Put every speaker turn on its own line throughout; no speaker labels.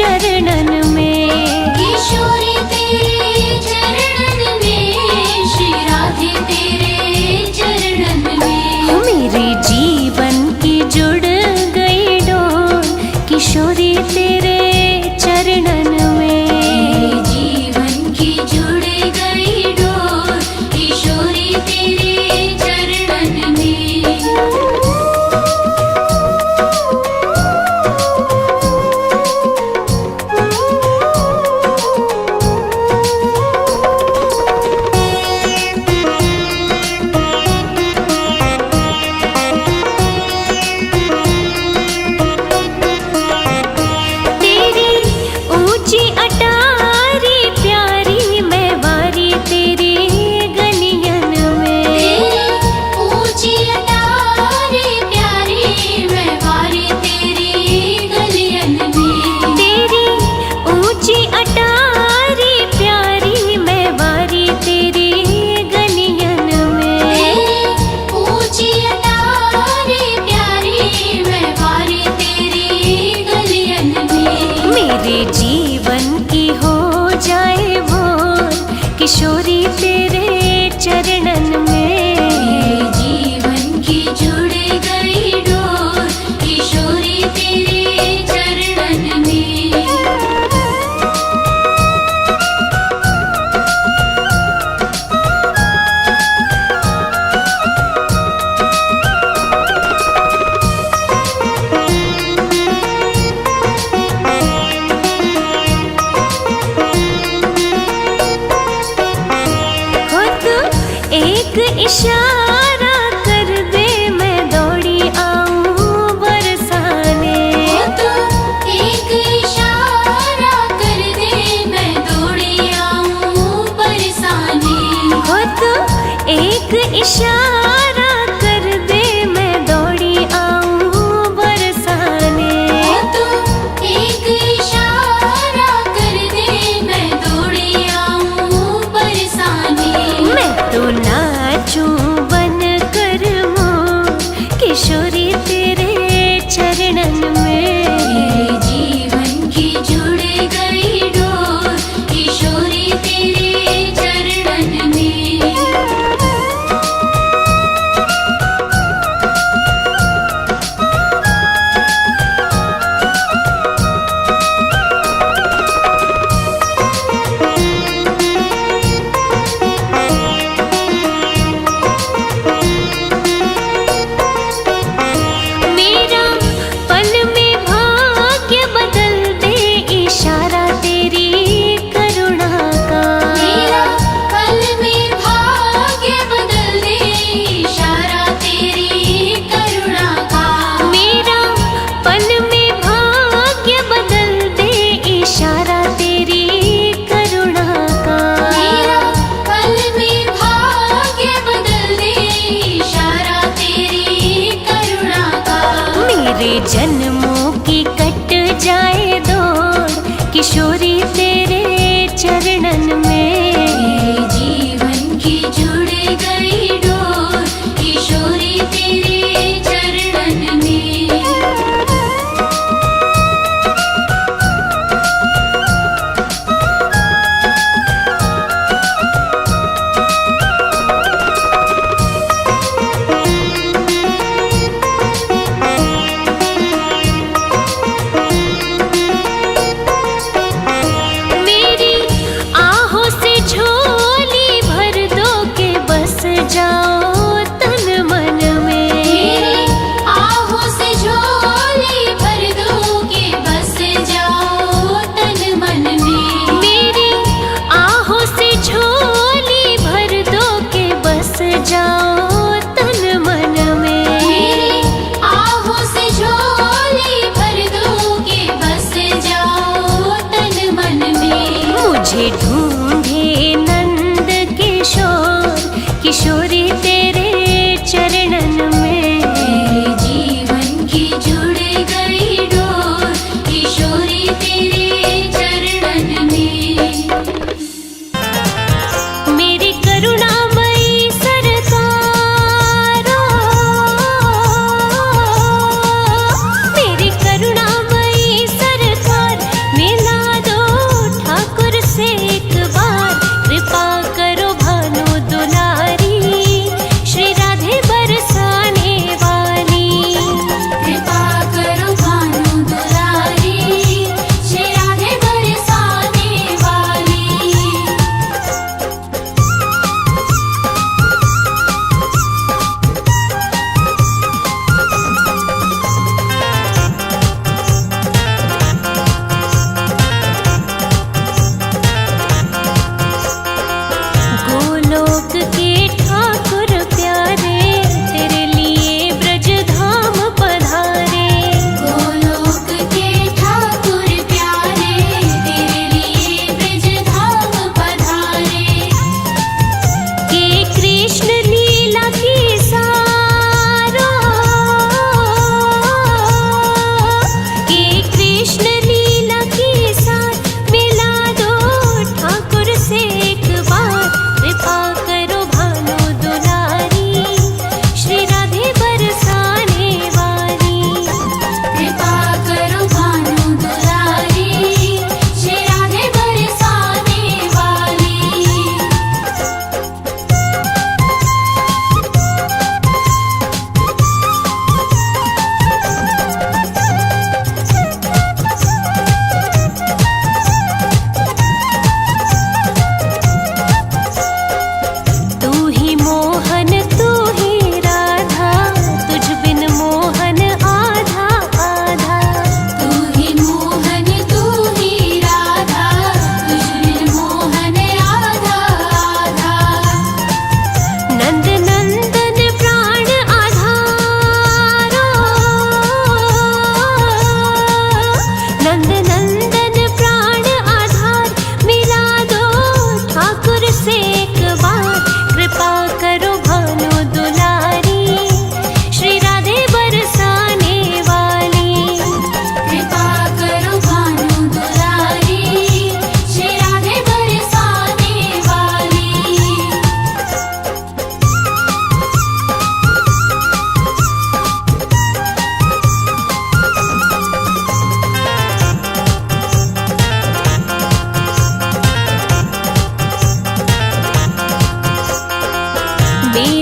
चरणन में।
किशोरी तेरे चरणन में, श्री राधे तेरे चरणन में।
मेरे जीवन की जुड़ गई डोर, किशोरी तेरे चरणन में।
मेरे जीवन की जुड़ गई डोर, किशोरी तेरे चरणन में।
किशोरी तेरे चरणन में।
मेरे जीवन की जुड़ गई डोर, किशोरी तेरे चरणन में।
एक इशारा कर दे, मैं दौड़ी आऊं बरसाने।
तो एक इशारा कर दे, मैं दौड़ी आऊं बरसाने।
हो तो एक इशारा कर दे, मैं दौड़ी आऊं बरसाने।
तो एक इशारा कर दे, मैं दौड़ी आऊं बरसाने।
मैं तो नाचूं बन कर मोर, किशोरी तेरे चरणन में।
मेरे जीवन की जुड़ गई डोर, किशोरी तेरे चरणन में।
जन्मों की कट जाए दौड़, किशोरी तेरे चरणन में।
मेरे जीवन की जुड़ गई डोर, किशोरी तेरे चरणन में।
मुझे ढूंढे नंद किशोर, किशोरी तेरे चरणन में।
मेरे जीवन की जुड़ गई डोर, किशोरी तेरे चरणन में।
मेरी करुणामयी सरकार, मेरी करुणामयी सरकार, मैं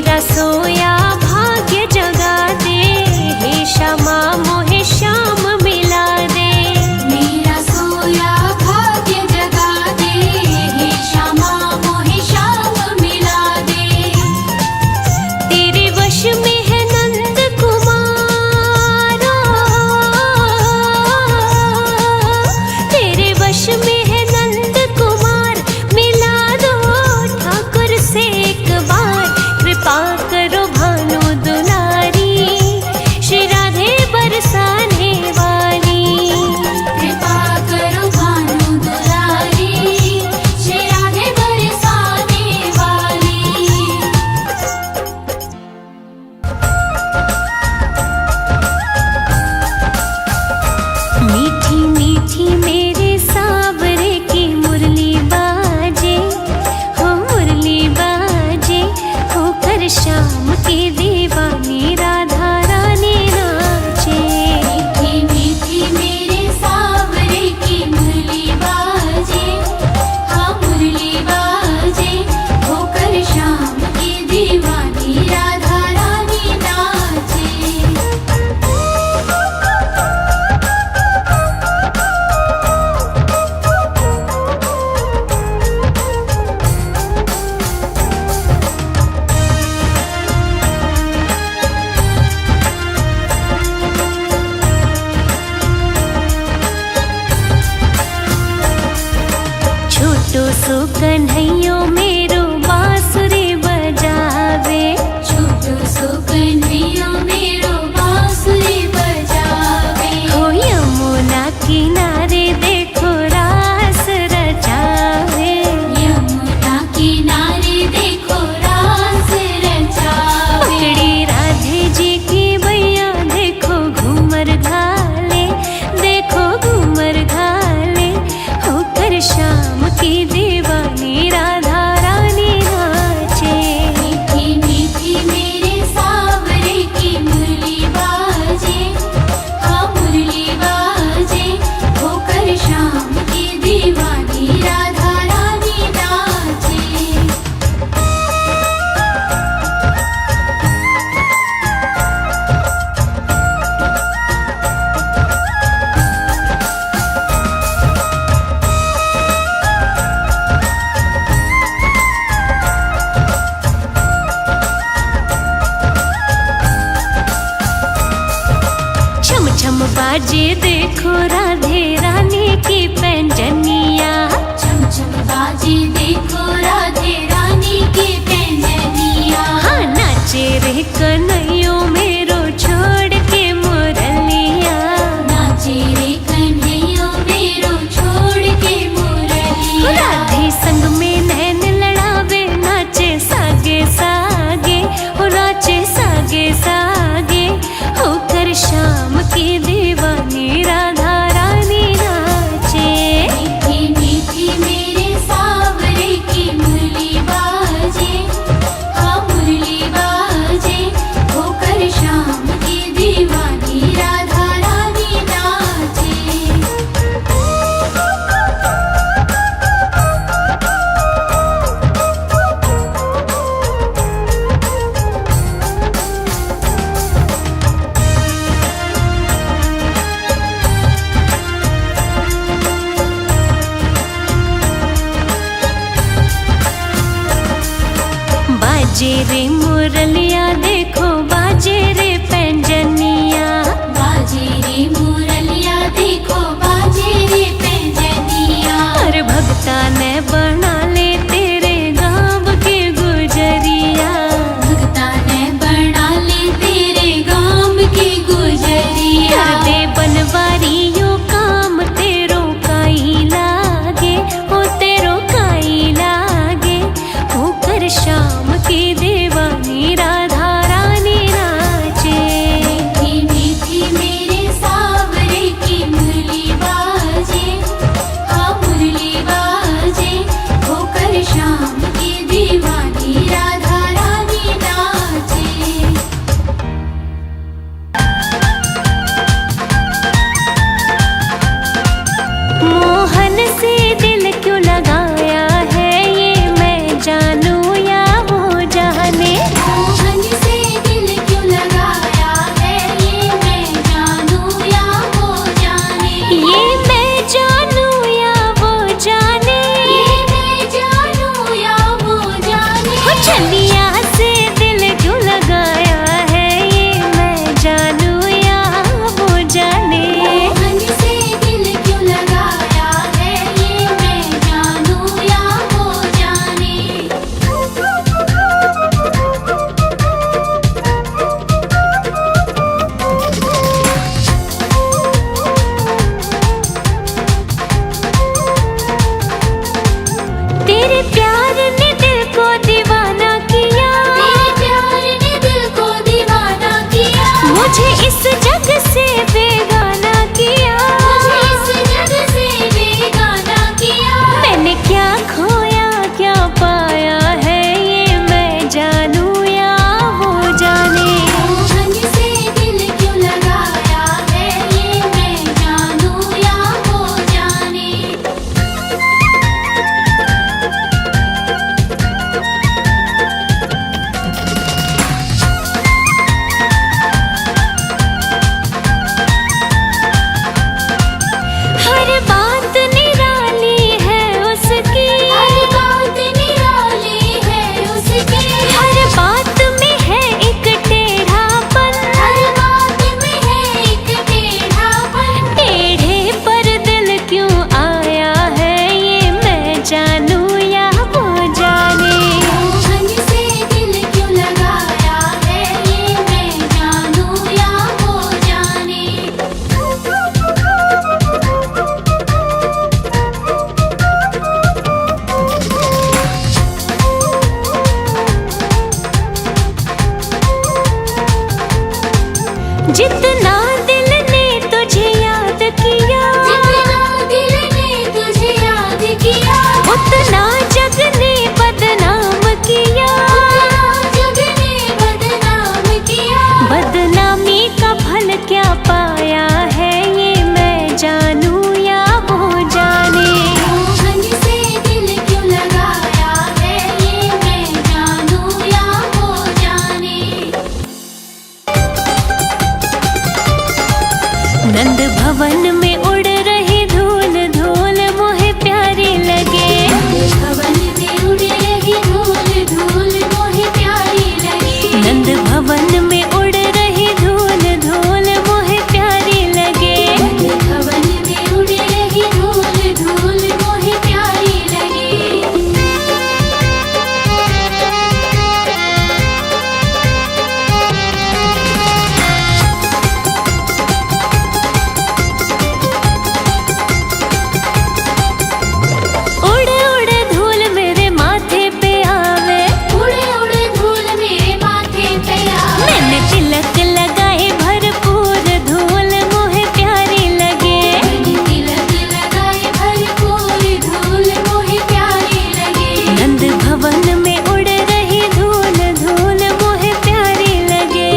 मेरा सोया भाग्य जगा दे, हे श्यामा मोहे श्याम मिला दे।
मेरा सोया भाग्य जगा दे, हे श्यामा मोहे श्याम मिला दे।
तेरे वश में है नंद कुमारा, तेरे वश में है नंद कुमार, मिला दो ठाकुर से एक बार। कृपा करो भानु दुलारी, श्री राधे बरसाने वाली।
कृपा करो भानु दुलारी, श्री राधे बरसाने वाली।
मीठी मीठी मेरे सावरे की मुरली बाजे, हो मुरली बाजे, होकर श्याम की दीवानी राधा रानी नाचे।
मीठी मीठी मेरे सावरे की मुरली बाजे, हाँ मुरली बाजे, होकर श्याम की दीवानी राधा रानी नाचे।
छोटो सो कन्हैयो मेरो बांसुरी बजावे,
छोटो सो कन्हैया मेरो बांसुरी बजावे।
हो यमुना किनारे देखो रास रचावे।
यमुना किनारे देखो रास रचावे।
पकड़ी राधे जी की बैया देखो घूमर घाले, देखो घूमर घाले, होकर श्याम की दीवानी राधा रानी नाचे।
मीठी मीठी मेरे सावरे की मुरली बाजे, हाँ मुरली बाजे, होकर श्याम की दीवानी राधा रानी नाचे।
छम छम बाजे देखो राधे रानी की पैंजनिया।
छम छम बाजे देखो राधे रानी की पैंजनिया।
हाँ नाचे रे कन्हैयो मेरो छोड़ के मुरलिया।
नाचे रे कन्हैया मेरो छोड़ के मुरलिया।
राधे संग में नैन लड़ावे, नाचे सागे सागे, हो नाचे सागे सागे, होकर श्याम की दीवानी राधा रानी नाचे।
मीठी मीठी मेरे सावरे की मुरली बाजे, हाँ मुरली बाजे,
जितना दिल ने तुझे याद किया,
जितना दिल ने तुझे याद किया,
उतना जग ने बदनाम किया।
उतना जग ने बदनाम किया।
बदनामी का फल क्या पाया है, ये मैं जानूं या वो जाने।
मोहन से दिल क्यों लगाया है, ये मैं जानूं या वो जाने।
नंद भवन में उड़ रही धूल धूल मोहे प्यारी लगे।
भवन में उड़ रही धूल धूल मोहे प्यारी लगे।
नंद भवन में उड़ रही धूल धूल मोहे प्यारी लगे।
भवन में उड़ रही धूल धूल मोहे प्यारी लगे।
उड़ उड़ धूल मेरे माथे पे आवे,
उड़े उड़े धूल मेरे माथे पे आवे।
मैंने तिलक लगाए भरपूर धूल मोहे प्यारी लगे।
मैंने तिलक लगाए भरपूर धूल मोहे प्यारी लगे।
नंद भवन में उड़ रही धूल धूल मोहे प्यारी लगे।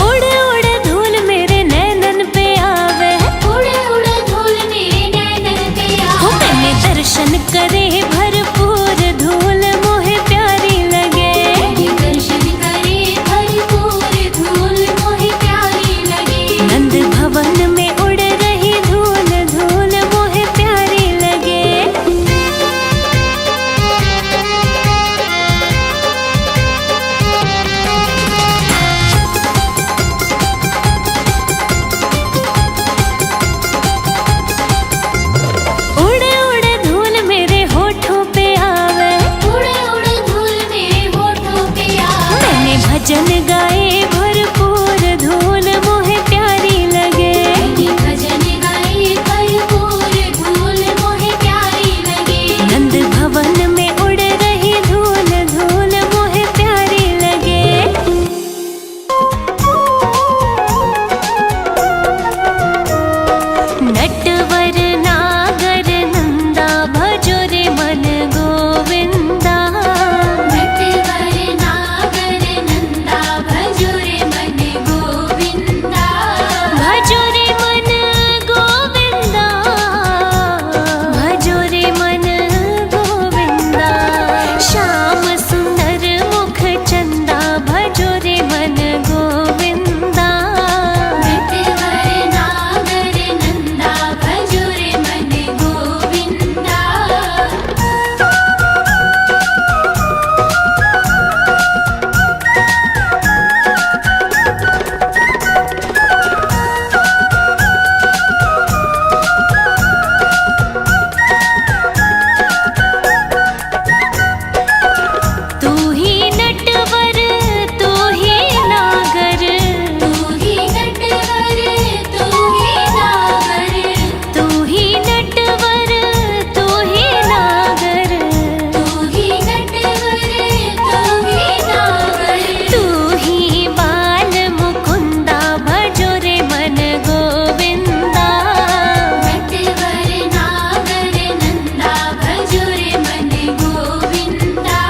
उड़ उड़ धूल मेरे नैनन पे आवे,
उड़े उड़े धूल मेरे नैनन पे
हो
आवे।
मैंने दर्शन करे भरपूर धूल मोहे प्यारी लगे।
मैंने दर्शन करे भरपूर धूल मोहे प्यारी लगे।
नंद भवन में उड़ रही धूल धूल मोहे प्यारी लगे। उड़ उड़ धूल मेरे होठों पे आवे,
उड़े उड़े धूल मेरे होठों पे आवे।
मैंने भजन गाए भरपूर धूल मोहे प्यारी लगे।
मैंने भजन गाए भरपूर धूल मोहे प्यारी लगे।
नंद भवन में उड़ रही धूल धूल मोहे प्यारी लगे। नटवर नागर नंदा भजो रे मन गोविंदा।
नटवर नागर नंदा भजो रे मन गोविंदा।
भजो रे मन गोविंदा, भजो रे मन गोविंदा। श्याम सुंदर मुख चंदा भजो रे मन गोविंदा।
नटवर नागर नंदा भजो रे मन गोविंदा।
तू ही नटवर तू ही नागर,
तू ही नटवर तू ही नागर।
तू ही नटवर तू ही नागर।
तू ही नटवर तू ही नागर।
तू ही बाल मुकुंदा भजो रे मन गोविंदा।
नटवर नागर नंदा भजो रे मन गोविंदा।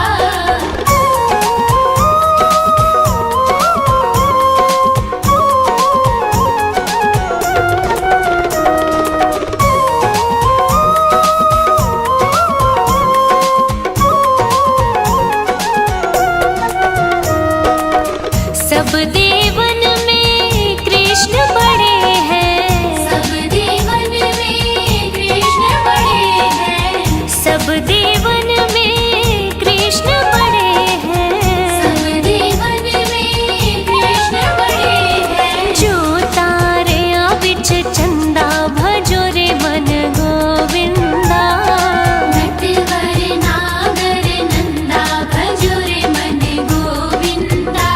सब देवन में कृष्ण बड़े हैं,
सब देवन में कृष्ण बड़े हैं।
सब देवन में कृष्ण बड़े हैं।
सब देवन में कृष्ण बड़े हैं।
जो तारे बिच चंदा भजो रे मन गोविंदा।
नटवर नागर नंदा भजो रे मन गोविंदा।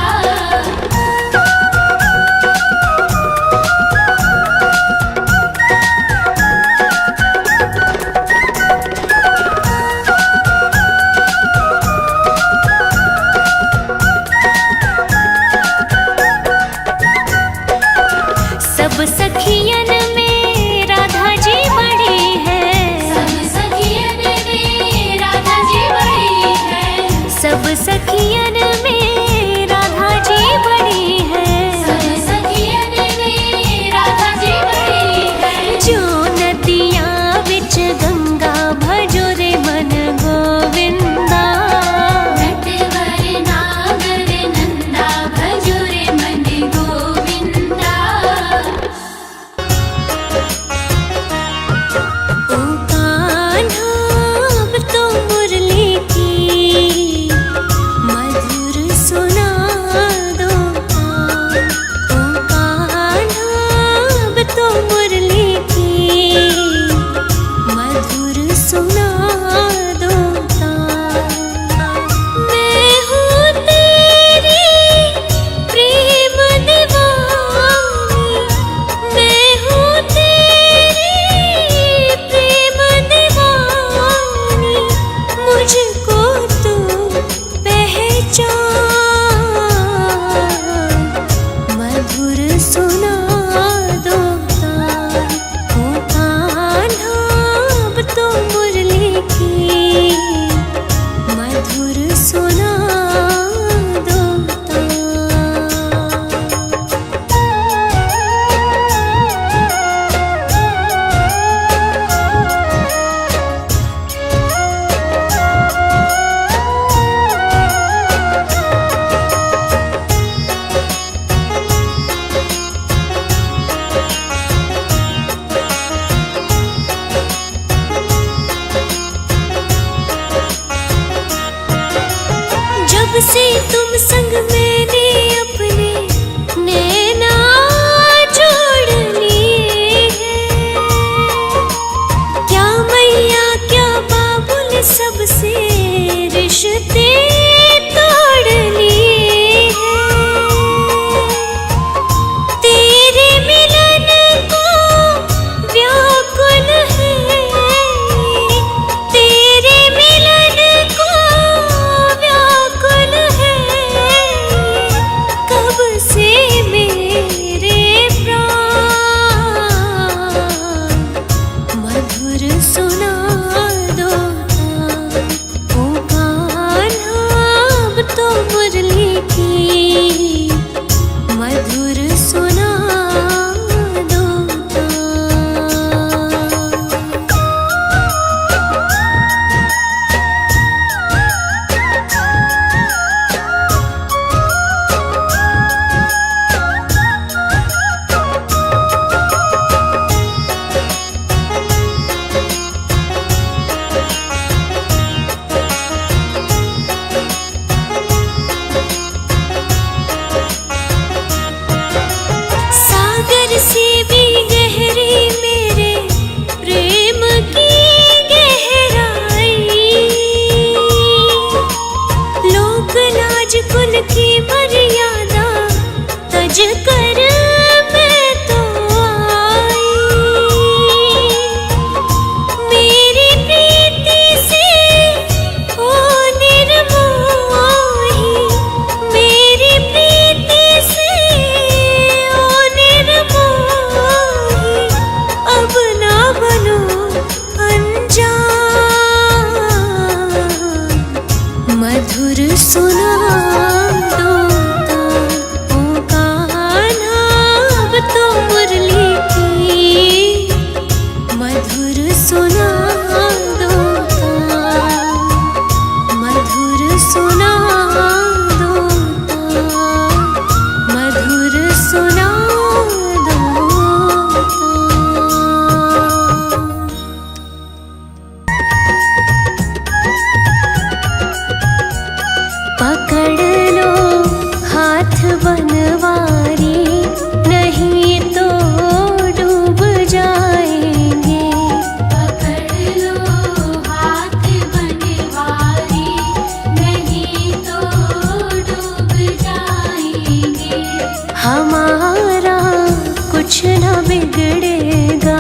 बिगड़ेगा,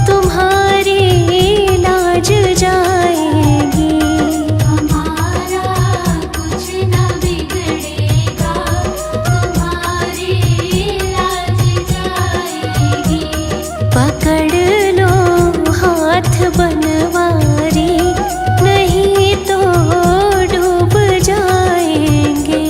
तुम्हारी लाज जाएगी।
हमारा कुछ न बिगड़ेगा, तुम्हारी लाज जाएगी।
पकड़ लो हाथ बनवारी, नहीं तो डूब जाएंगे।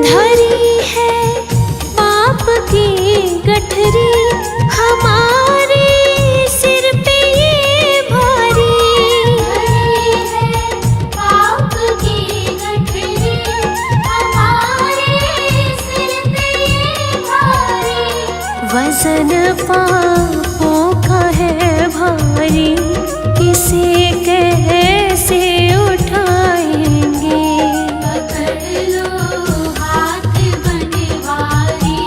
धरी है पाप की गठरी, हमारे सिर पे ये भारी।
धरी है पाप की गठरी, हमारे सिर पे ये भारी।
वजन पापों का है भारी, इसे कैसे उठाएंगे।
पकड़ लो हाथ बनवारी,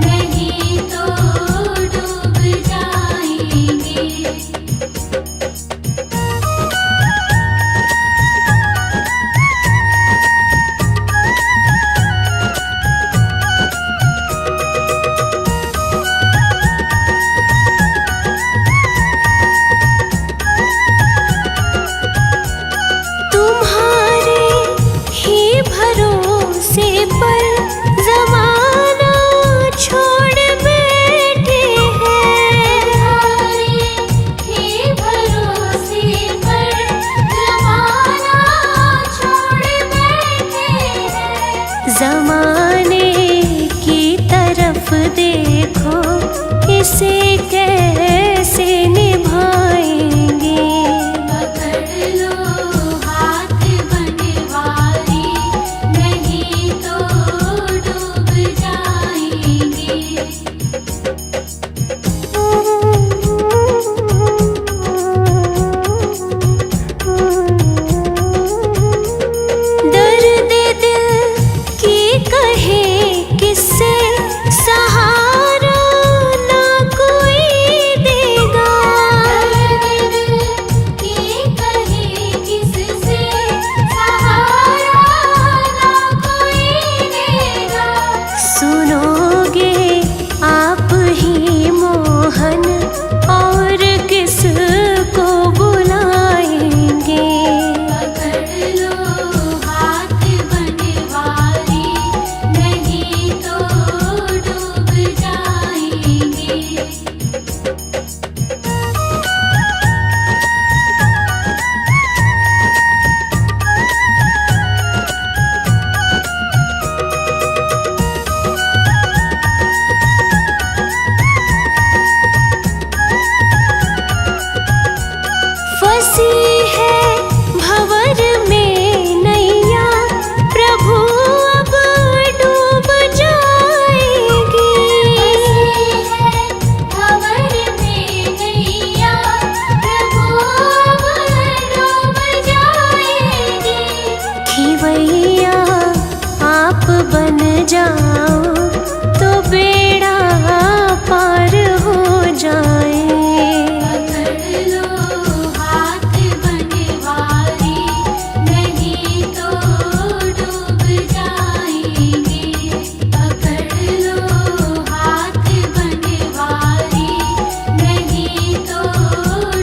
नहीं तो डूब जाएंगे।
तुम्हारे ही भरोसे पर ज़माना छोड़ बैठे हैं।
तुम्हारे ही भरोसे पर ज़माना छोड़ बैठे हैं।
ज़माने की तरफ देखो, इसे कैसे निभाएंगे।
पकड़ लो हाथ बनवारी, नहीं तो डूब जाएंगे।
दर्द दिल की कहे किससे, सहारा ना कोई देगा।
दर्द की कहे किससे, सहारा ना कोई देगा।
सुनोगे आप ही मोहन, और किस को बुलाएंगे।
पकड़ लो हाथ बनवारी, नहीं तो डूब जाएंगे।
फंसी है भंवर में नैया, प्रभु अब डूब जाएगी।
भंवर में नैया, प्रभु अब डूब जाएगी।
खिवैया आप बन जाओ, तो बेड़ा पार हो जाए।
पकड़ लो हाथ बनवारी, नहीं तो डूब जाएंगे। पकड़ लो हाथ बनवारी, नहीं तो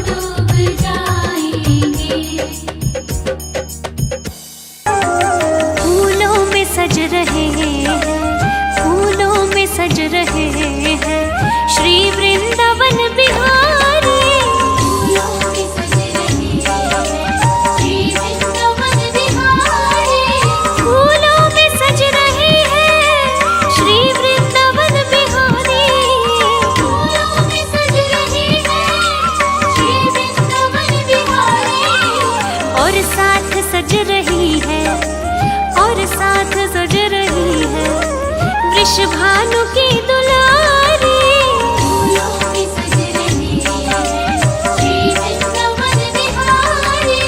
डूब जाएंगे।
फूलों में सज रहे हैं, फूलों में सज रहे हैं श्री वृंदावन बिहारी।
फूलों में सज रहे हैं श्री वृंदावन बिहारी।
फूलों में सज रहे हैं श्री वृंदावन बिहारी।
फूलों में सज रहे हैं श्री वृंदावन बिहारी।
और साथ सज रही है, और साथ सज रही है वृषभानु की दुलारी।
फूलों में सज रहे हैं श्री वृंदावन बिहारी।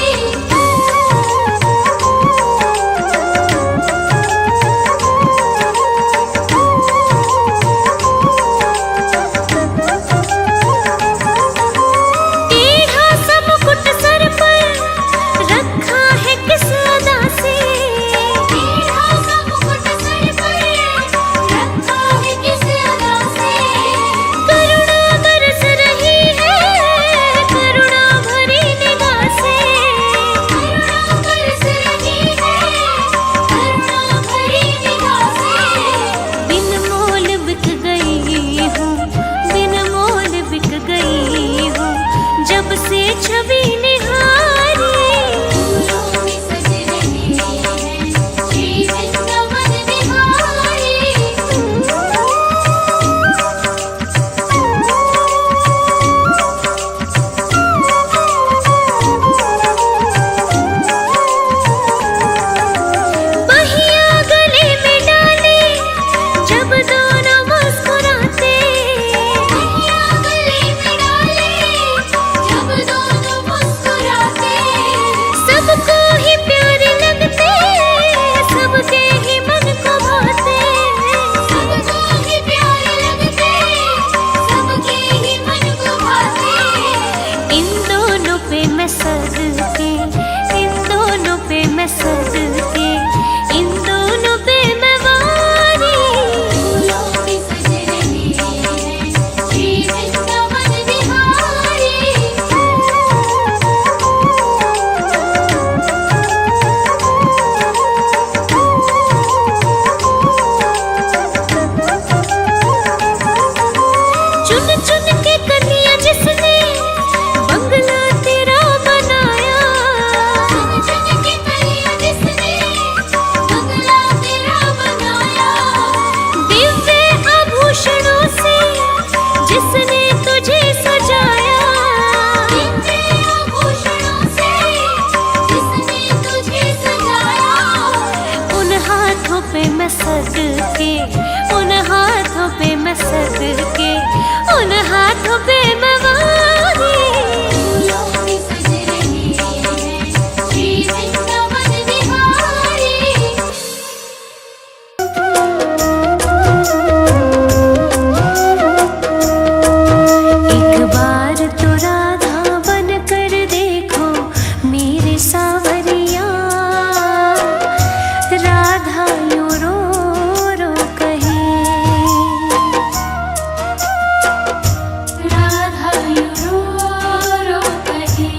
पे मैं सदके, उन हाथों पे मैं सदके, उन हाथों पे मैं वारी।
फूलों में सज रहे हैं श्री वृंदावन बिहारी।
एक बार तो राधा बन कर देखो मेरे सावरिया, राधा यूं रो रो कहे,
राधा यूं रो रो कहे।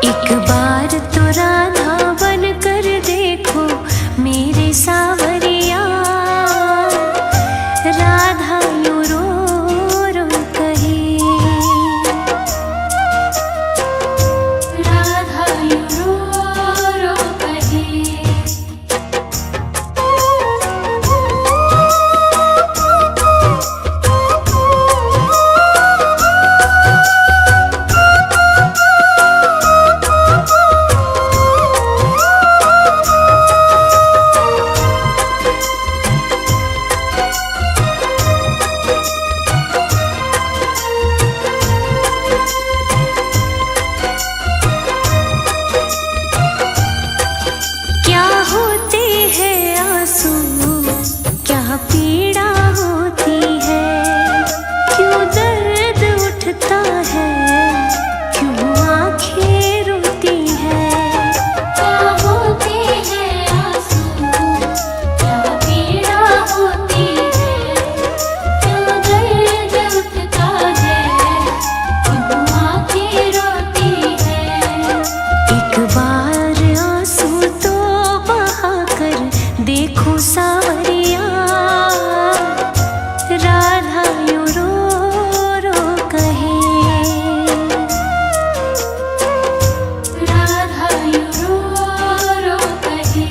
एक बार तो राधा बन कर देखो मेरे सावरिया, राधा यूं रो रो कहे,
राधा यूं रो रो कहे।
क्या होते हैं आंसू, क्या पीड़ा होती है, क्यों दर्द उठता है, क्यों आंखें रोती है।
क्या होते हैं आंसू, क्या पीड़ा होती है, क्यों दर्द उठता है, क्यों आंखें रोती है।
एक बार आंसू तो बहा कर देखो सावरिया, राधा यूं रो रो कहे,
राधा यूं रो रो कहे।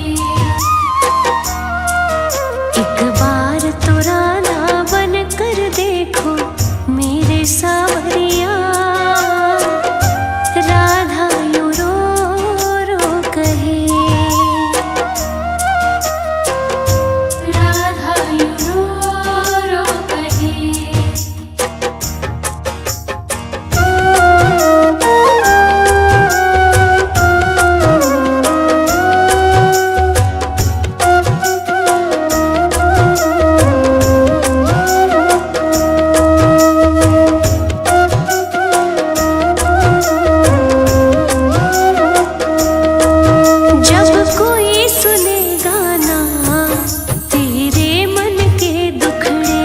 एक बार तो राधा बन कर देखो मेरे सावरिया, राधा यूं रो रो कहे,
राधा यूं रो रो कहे।
जब कोई सुने गाना तेरे मन के दुखड़े,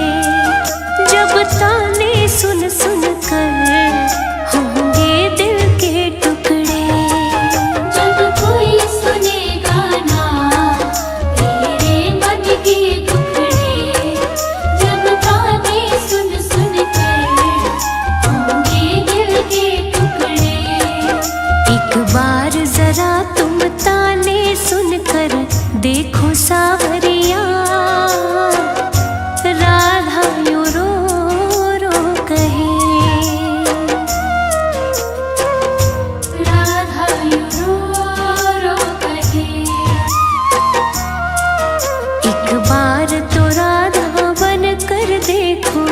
जब ताने सुन सुन कर होंगे दिल के टुकड़े।
जब कोई सुने गाना तेरे मन के दुखड़े, जब गाने सुन सुन कर होंगे दिल के टुकड़े।
एक बार जरा तुम ताने सुनकर देखो सावरिया, राधा यूं रो रो कहे,
राधा यूं रो रो कहे।
एक बार तो राधा बन कर देखो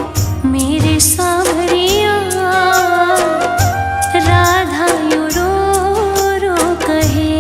मेरे सावरिया, राधा यूं रो रो कहे,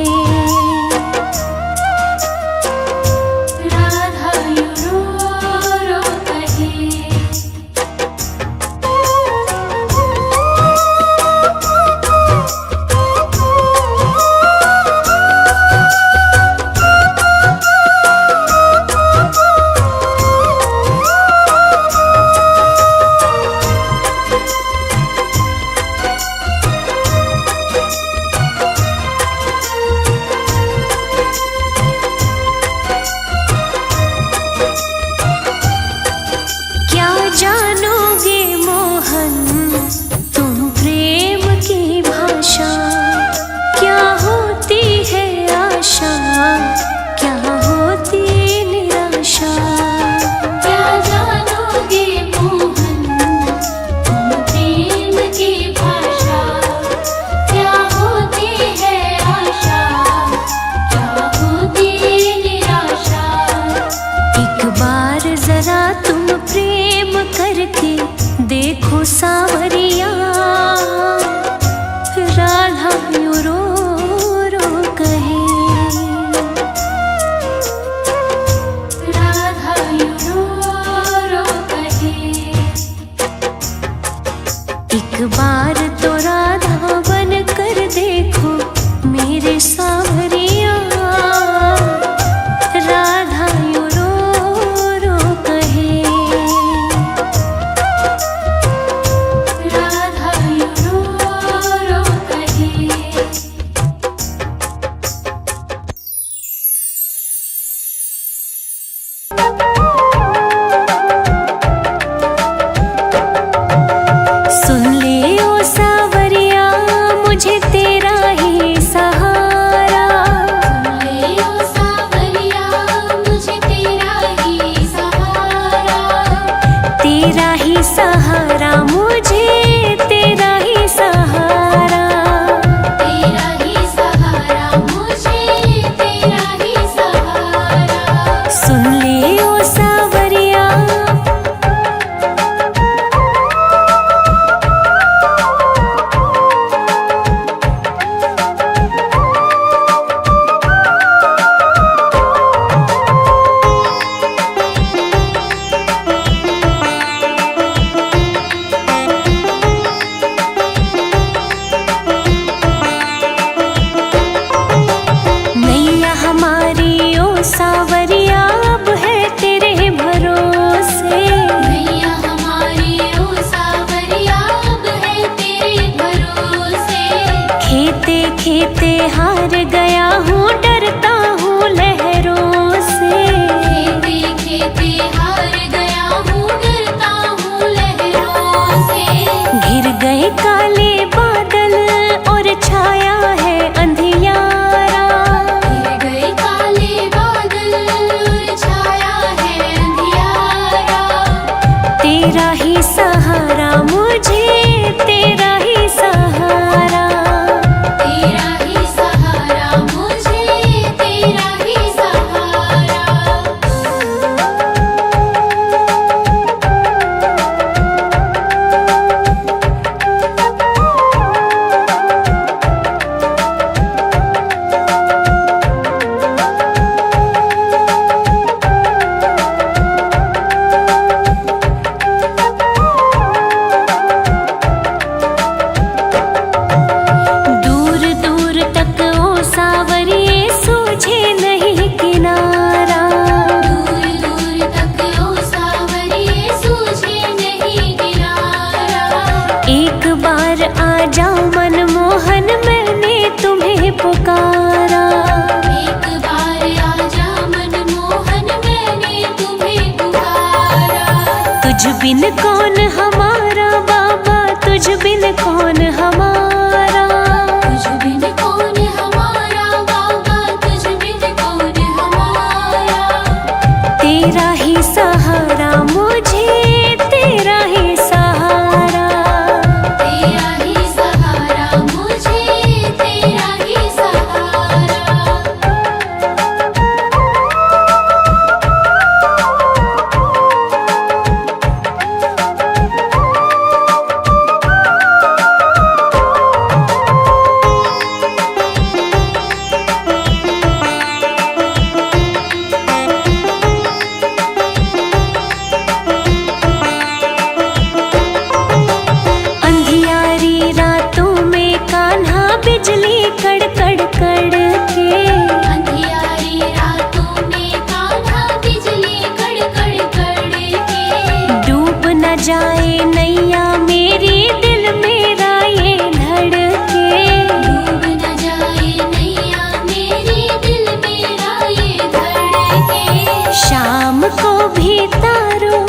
जाए नैया मेरी दिल मेरा ये धड़के।
डूब न जाए नैया मेरी दिल मेरा ये धड़के।
शाम को भी तारो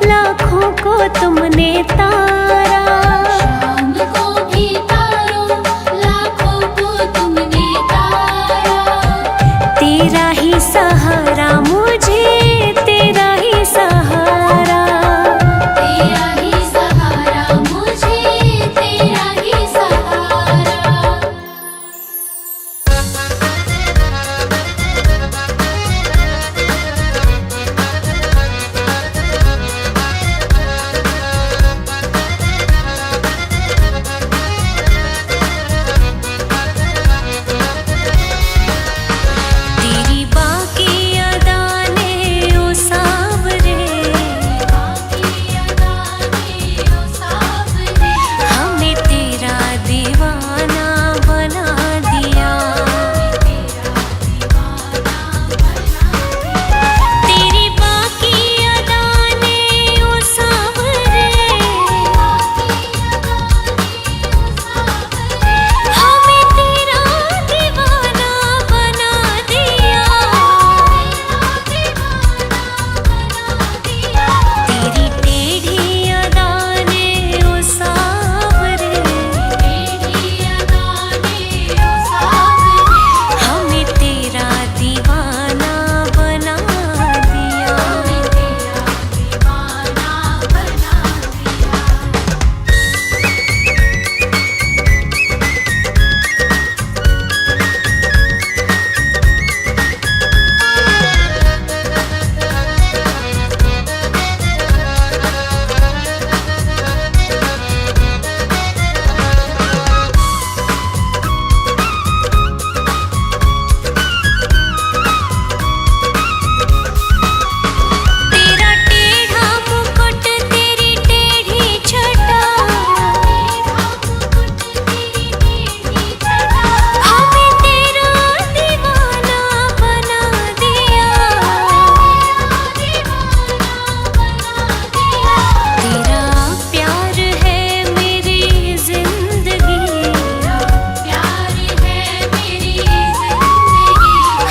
लाखों को तुमने तारा।
शाम को भी तारो लाखों को तुमने तारा।
तेरा ही सहारा मुझे, तेरा ही सहारा।
तेरा ही सहारा मुझे, तेरा ही सहारा।
तेरी बाकी अदाने ओ सावरे, हमें तेरा दीवाना बना दिया। तेरी बाकी अदाने ओ सावरे, हमें तेरा दीवाना बना दिया। तेरी टेढ़ी अदाने ओ सावरे, हमें तेरा दीवाना बना दिया। तेरा टेढ़ा मुकुट तेरी टेढ़ी छटा, हमें तेरा दीवाना बना दिया। तेरा प्यार है मेरी जिंदगी,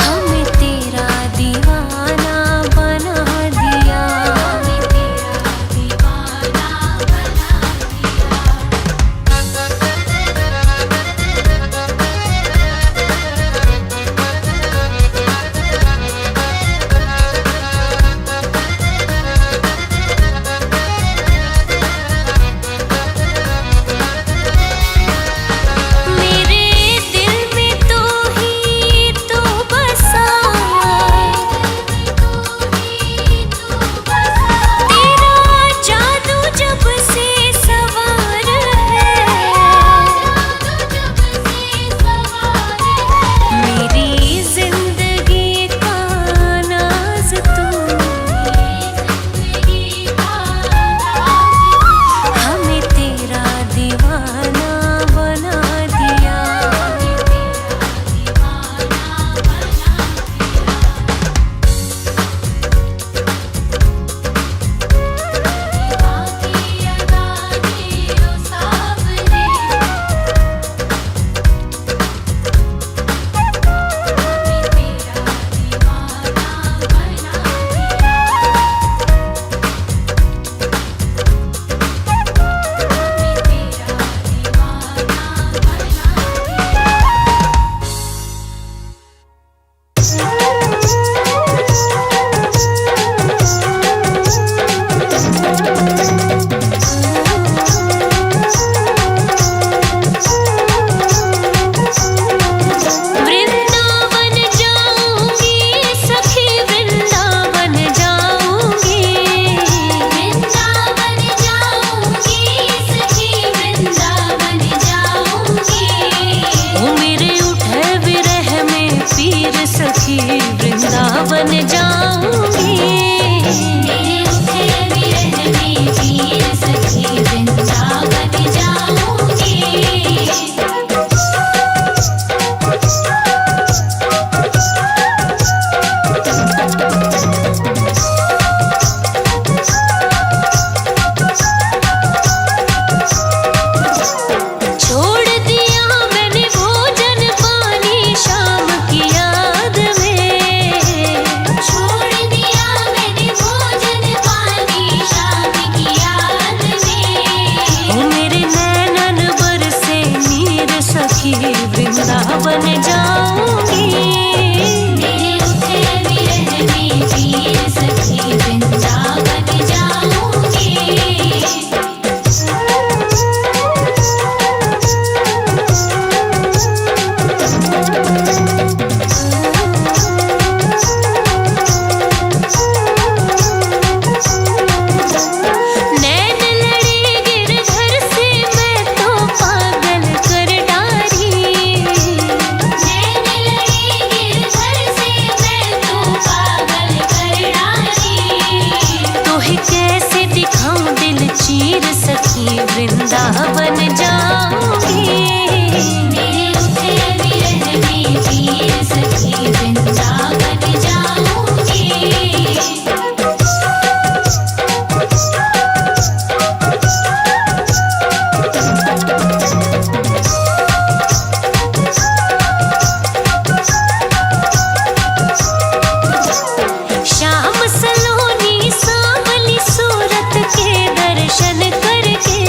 हमें तेरा दीवाना बना दिया। मेरे दिल में तो ही तो बसा, तेरा जादू जब से सवार है। मेरी जिंदगी का नाज तू, हमें तेरा दीवाना बना दिया। वृंदावन जाऊंगी सखी, वृंदावन जाऊंगी।
वृंदावन जाऊंगी सखी, वृंदावन जाऊंगी।
ओ मेरे उठे विरह में पीर सखी, वृंदावन जाऊंगी।
मेरे उठे विरह में पीर सखी, वृंदावन जाऊंगी।
वृंदावन जाऊंगी।
मेरे रुखे विरह में पीर सखी वृंदावन जाऊंगी।
श्याम सलोनी सांवली सूरत के दर्शन करके,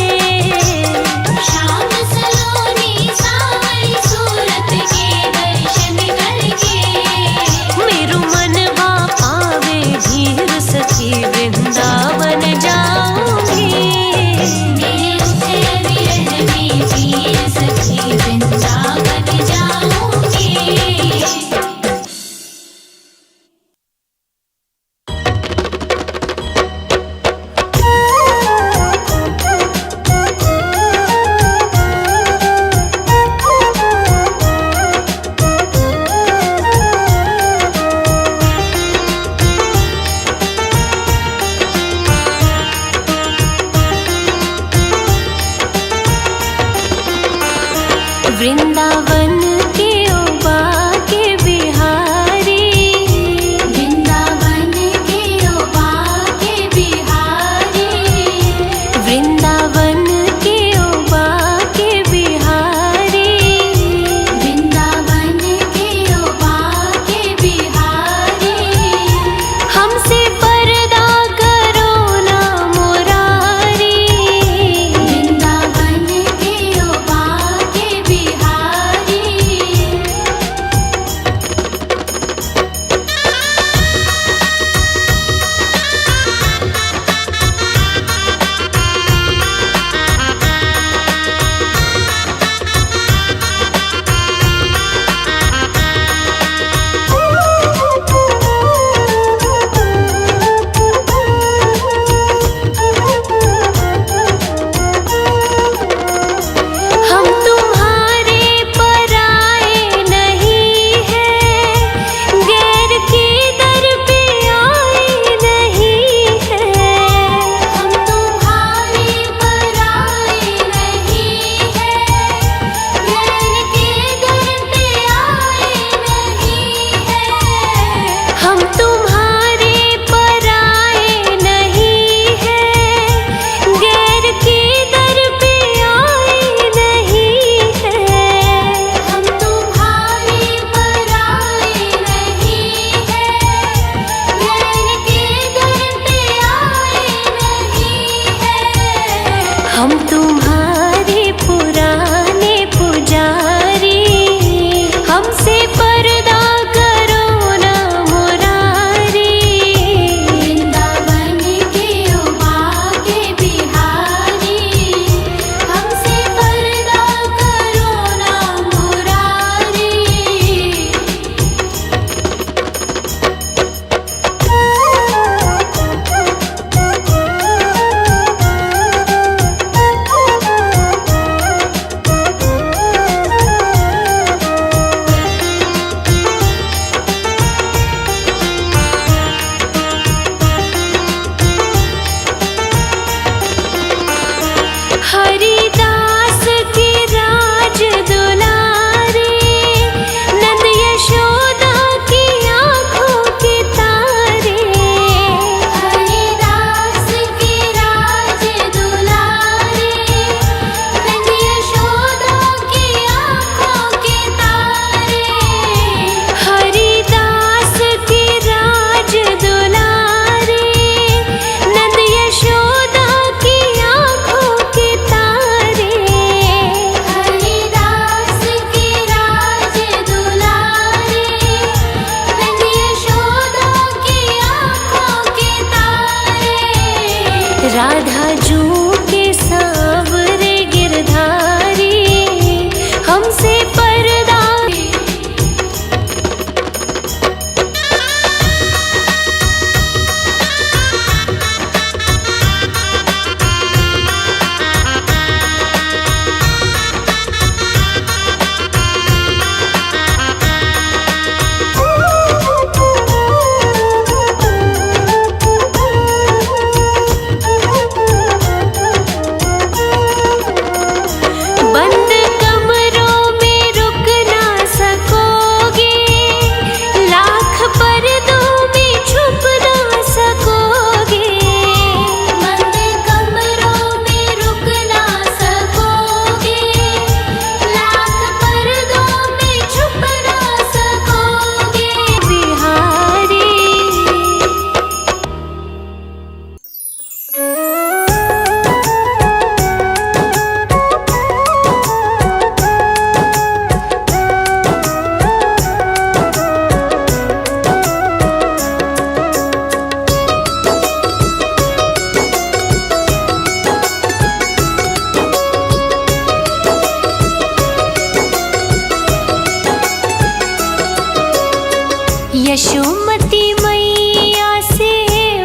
यशोमती मैया से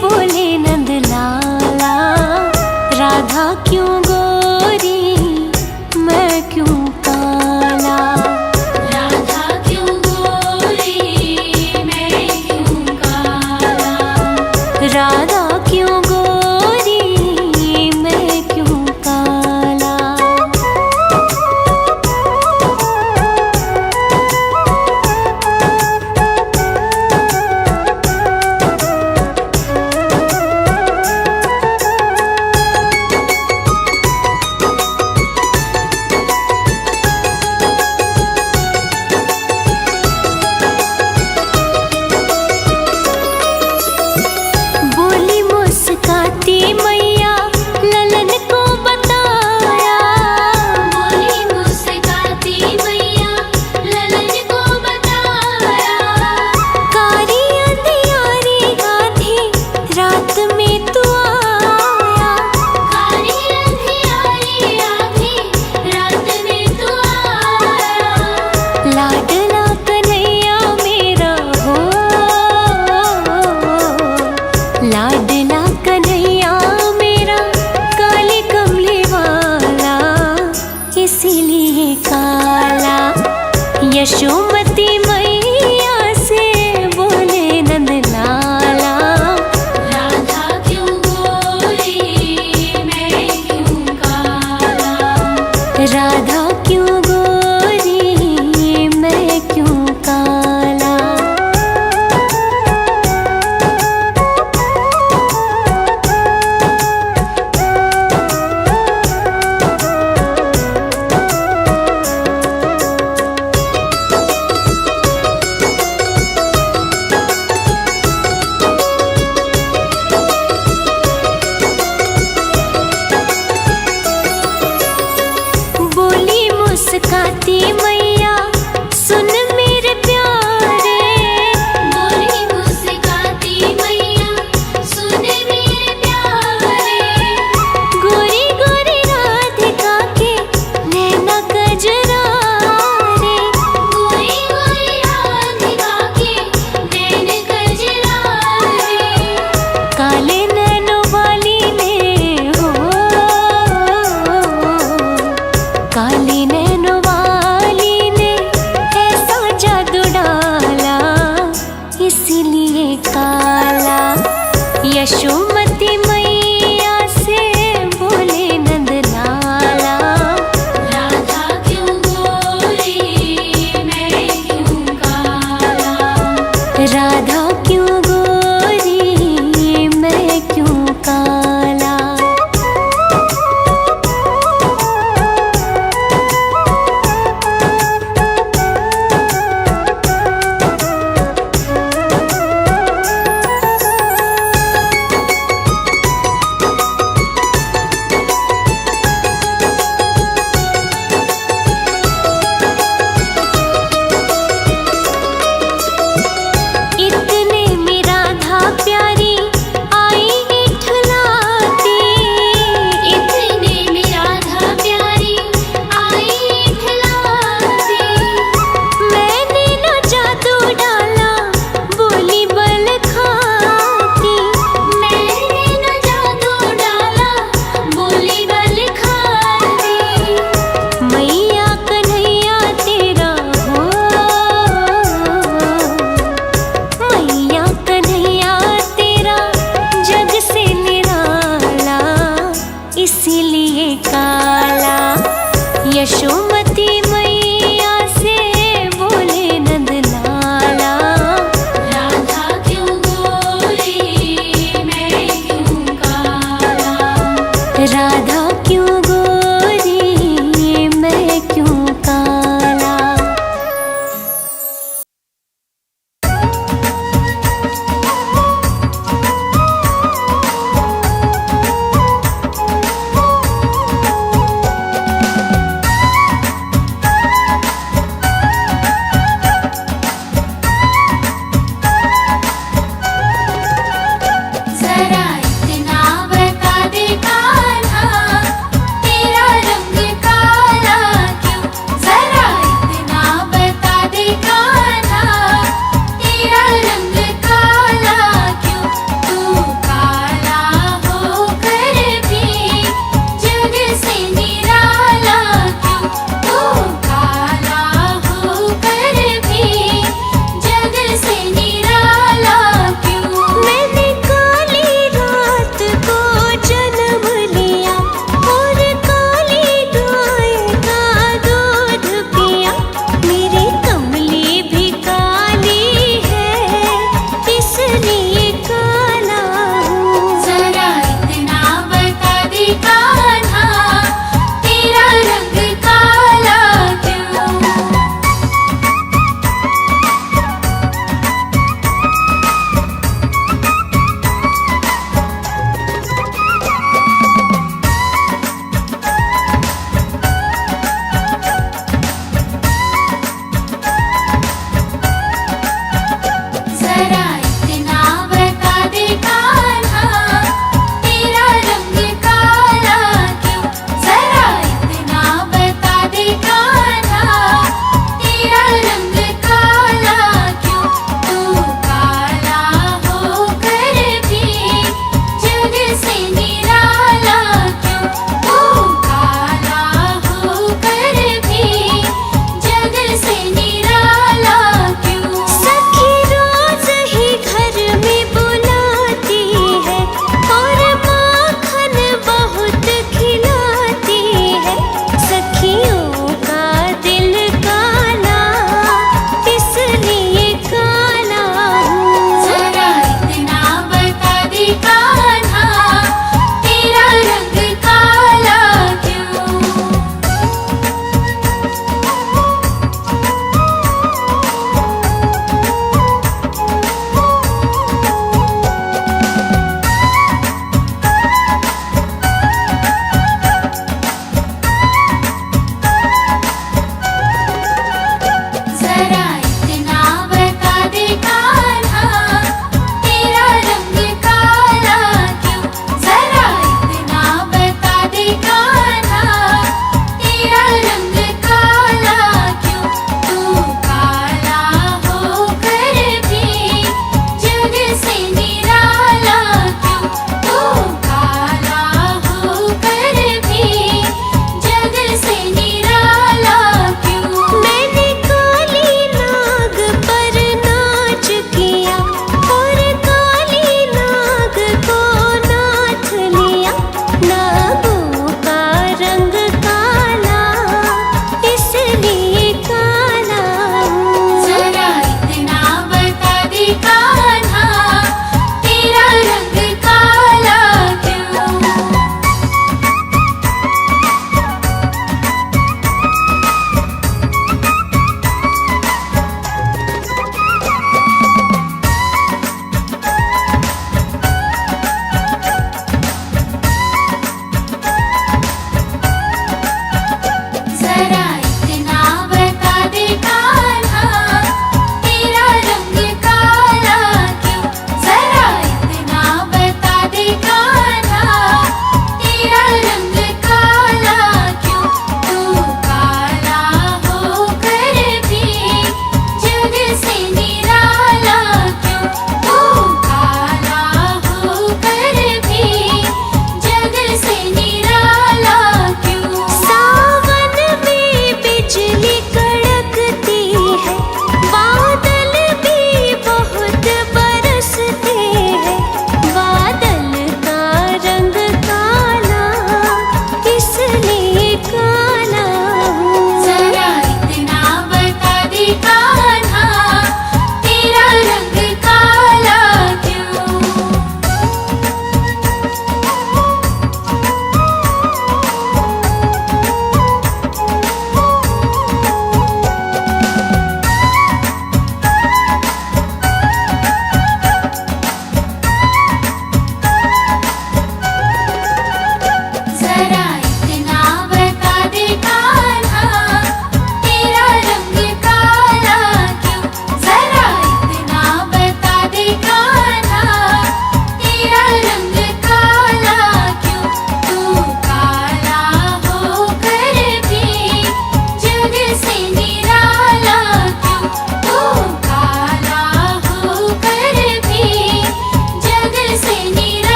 बोले नंद लाला, राधा क्यों गोरी मैं क्यों काला।
राधा क्यों गोरी मैं क्यों काला।
राधा क्यों गोरी मैं क्यों काला। बोली मुस्काती मैया ललन को बताया।
बोली मुस्काती मैया ललन को बताया।
कारी अंधियारी आधी रात में तू आया।
कारी अंधियारी आधी रात में तू आया।
लाडला कन्हैया मेरा हो, लाडला कन्हैया मेरा काले कमले वाला, इसीलिए काला। यशोमती मैया से बोले नंद लाला,
राधा क्यों गोरी मैं क्यों काला।
राधा क्यों गोरी मैं क्यों काला। बोली मुस्काती मैया सुन मेरे प्यारे।
बोली मुस्काती मैया सुन मेरे प्यारे।
गोरी गोरी राधिका के नैना कजरा रे।
गोरी गोरी राधिका के नैन कजरा रे।
काले नैनों वाली ने हो, काले नैनों वाली ने ऐसा जादू डाला, इसीलिए काला। यशोमती मैया से बोले नंद लाला,
राधा क्यों गोरी मैं क्यों काला।
राधा क्यों गोरी मैं क्यों काला। इतने में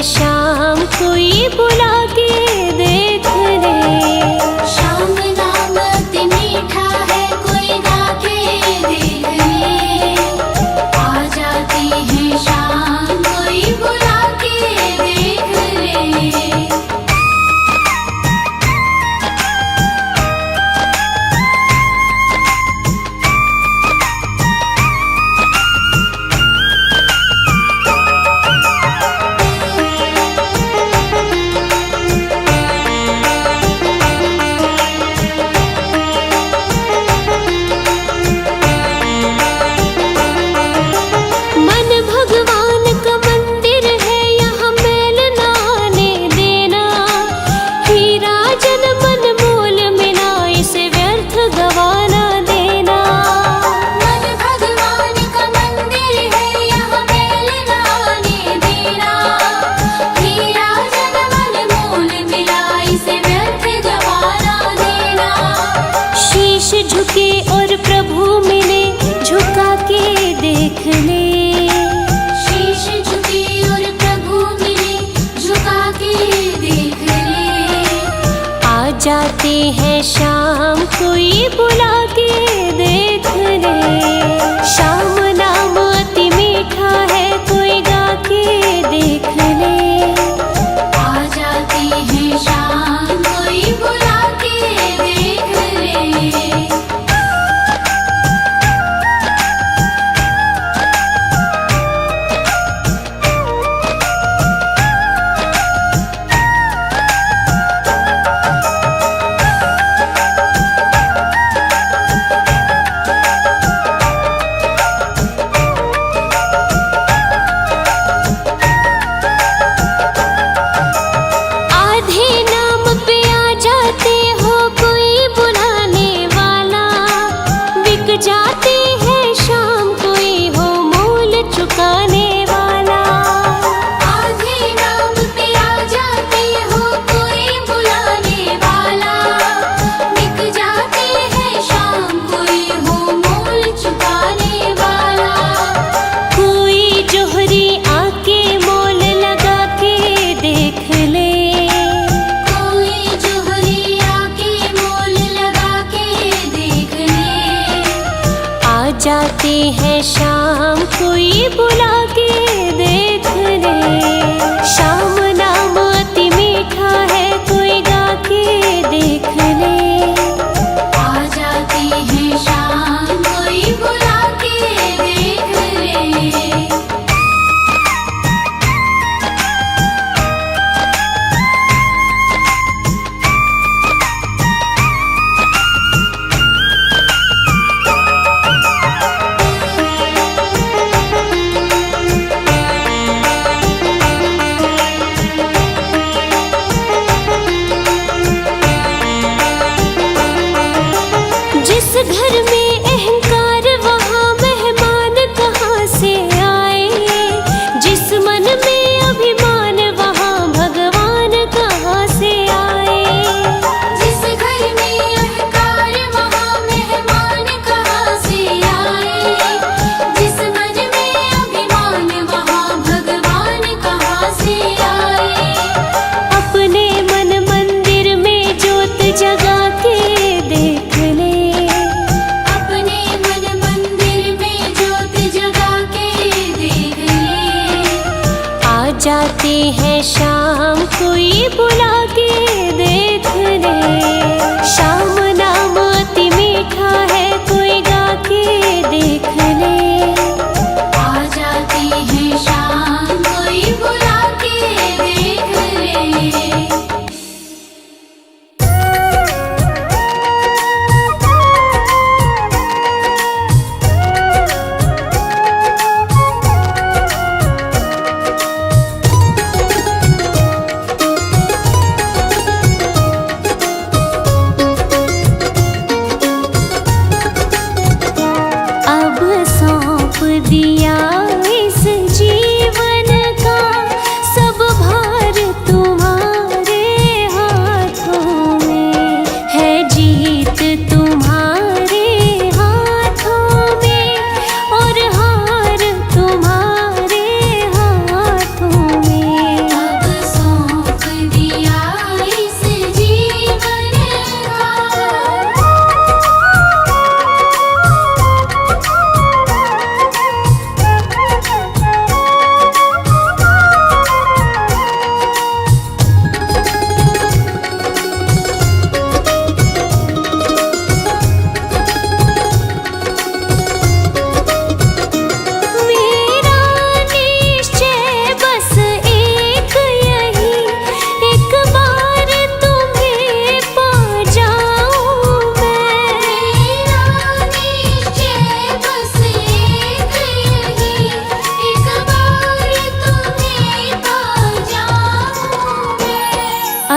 शाम कोई बुला के देख ले।
श्याम नाम अति मीठा है, कोई गा के देख ले। आ जाती है शाम कोई बुला के देख ले।
मन भगवान का मंदिर है, यहाँ मेल ना आने देना। हीरा जन मन मोल मिला, इसे व्यर्थ गवाना देना।
मन भगवान का मंदिर है, यहाँ मेल ना आने देना। हीरा जन मन मोल मिला, इसे व्यर्थ गवाना देना।
शीश झुके और प्रभु मिले, झुका के देख ले।
शीश झुके और प्रभु मिले, झुका के देख ले।
आ जाते हैं शाम कोई बुला के देख ले। शाम नाम अति मीठा है, कोई गा के देख ले।
आ जाती है शाम कोई बुला के देख ले।
आधे नाम पे आ जाते हो, कोई बुलाने वाला। बिक जाते हैं शाम, कोई हो मोल चुकाने वाला।
आधे नाम पे आ जाते हो, कोई बुलाने वाला। बिक जाते हैं शाम, कोई हो मोल चुकाने वाला।
कोई जोहरी आके मोल लगा के देख ले।
कोई जोहरी आके मोल लगा के देख ले।
आ जाते हैं शाम कोई बुला के देख ले। शाम नाम अति मीठा है, कोई गा के देख ले।
आ जाती है शाम कोई बुला के देख ले।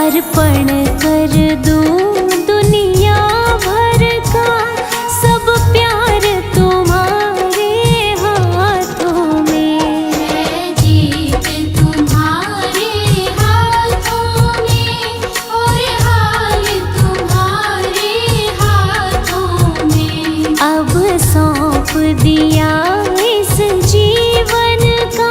अर्पण कर दूं दुनिया भर का सब प्यार तुम्हारे हाथों में।
है जीत तुम्हारे हाथों में और हाल तुम्हारे हाथों में।
अब सौंप दिया इस जीवन का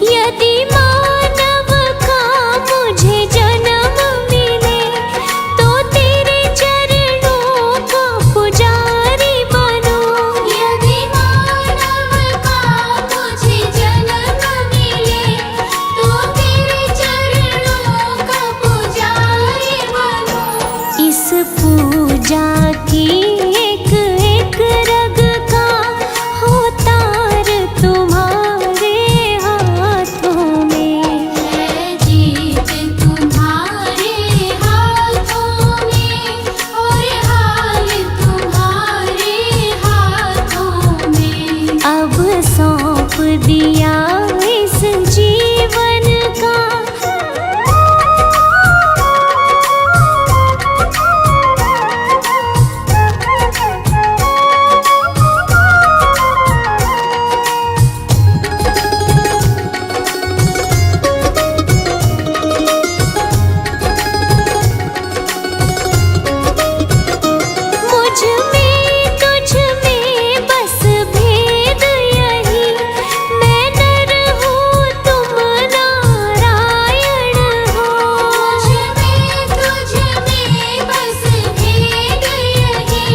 यदि मानव का मुझे जन्म मिले तो तेरे चरणों का पुजारी बनूं।
यदि मानव का मुझे जन्म मिले तो तेरे चरणों का पुजारी बनूं।
इस पूजा की एक एक रग का हो तार तुम्हारे हाथों में।
है जीत तुम्हारे हाथों में और हाल तुम्हारे हाथों में।
अब सौंप दिया इस जीवन का मुझ में तुझ में बस भेद यही। मैं नर हूँ तुम नारायण हो।
मुझ में तुझ में बस भेद यही।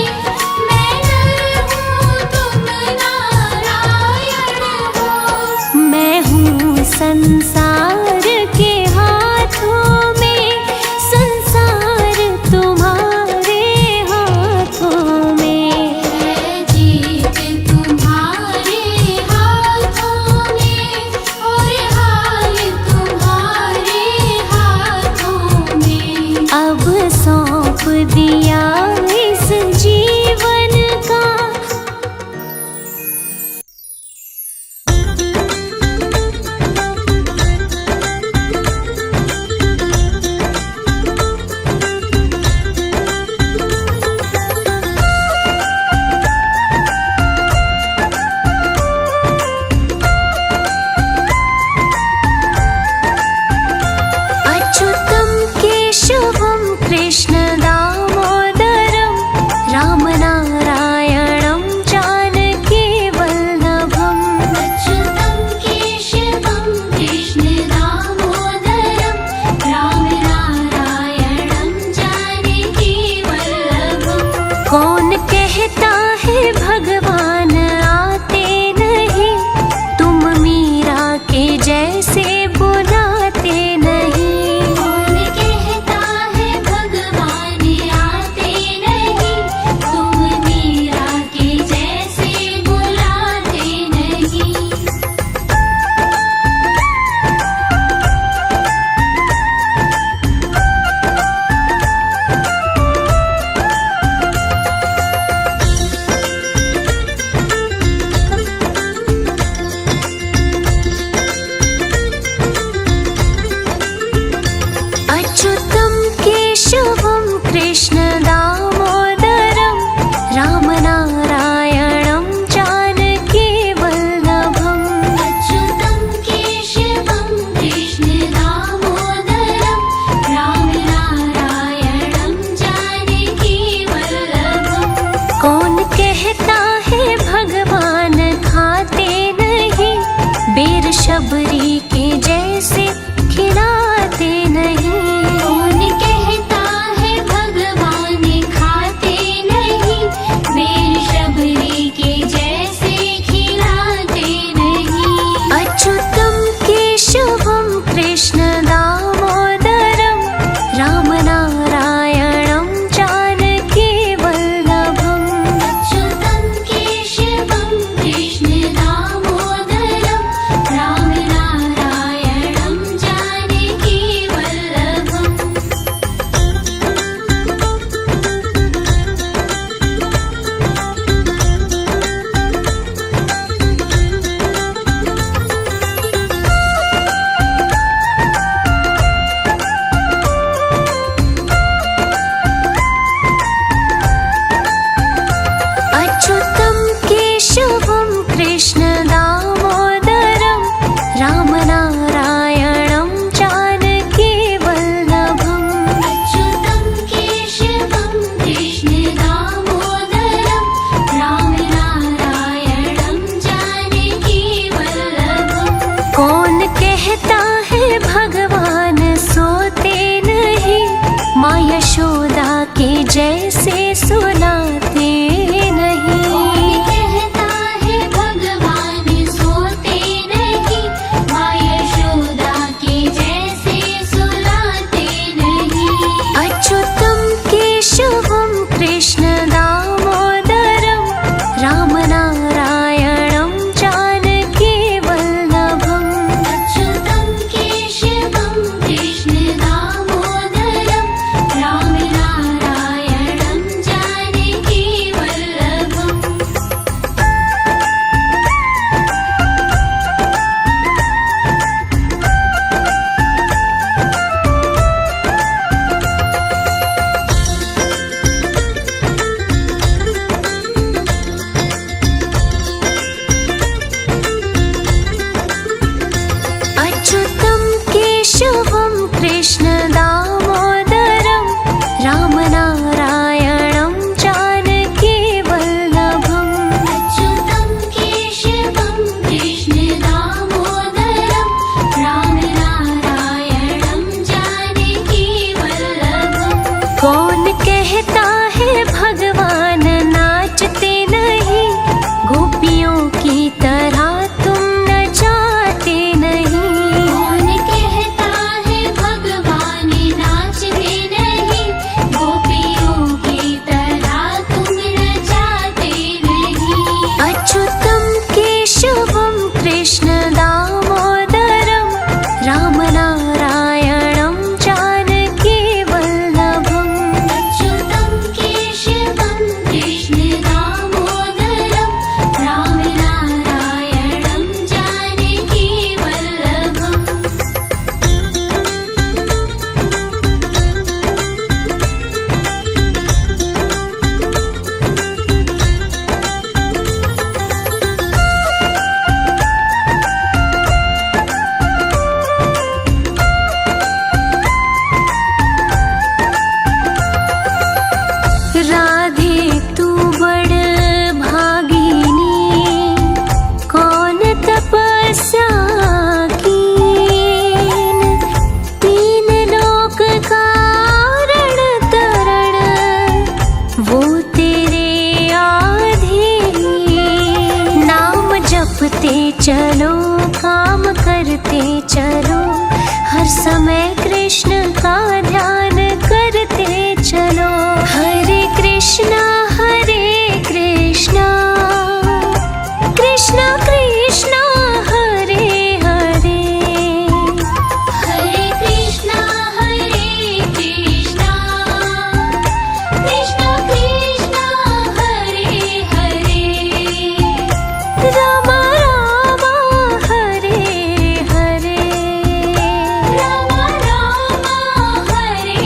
मैं नर हूँ तुम नारायण हो।
मैं हूँ संसार के हाथों में संसार तुम्हारे हाथों में।
है जीत तुम्हारे हाथों में और हाल तुम्हारे हाथों में।
अब सौंप दिया इस जीवन का अच्युतं केशवं कृष्ण दामोदरं के जैसे सुनाते नहीं।
कौन कहता है भगवान सोते नहीं, माँ यशोदा के जैसे सुलाते नहीं।
अच्युतं केशवं कृष्ण दामोदरं रामनारायणं जानकी वल्लभम्।
अच्युतं केशवं कृष्ण दामोदरं रामनारायणं जानकी वल्लभम्।
अच्युतं केशवं कृष्ण दामोदरं रामनारायणं जानकी वल्लभम्।
अच्युतं केशवं कृष्ण दामोदरं रामनारायणं जानकी वल्लभम्।
कौन कहता है भगवान नाचते नहीं, गोपियों की तरह तुम नचाते नहीं।
कौन कहता है भगवान नाचते नहीं, गोपियों की तरह तुम नचाते नहीं।
अच्युतं केशवं कृष्ण दामोदरं रामनारायणं जानकी वल्लभम्।
अच्युतं केशवं कृष्ण दामोदरं रामनारायणं जानकी वल्लभम्।
राधे तू बड़ भागिनी, कौन तपस्या कीन, तीन लोक कारण तरण वो तेरे आधीन। नाम जपते चलो काम करते चलो, हर समय कृष्ण का ध्यान करते चलो। हरे कृष्णा कृष्णा कृष्णा हरे हरे।
हरे कृष्णा कृष्णा कृष्णा कृष्णा हरे हरे।
राम राम हरे हरे।
राम राम हरे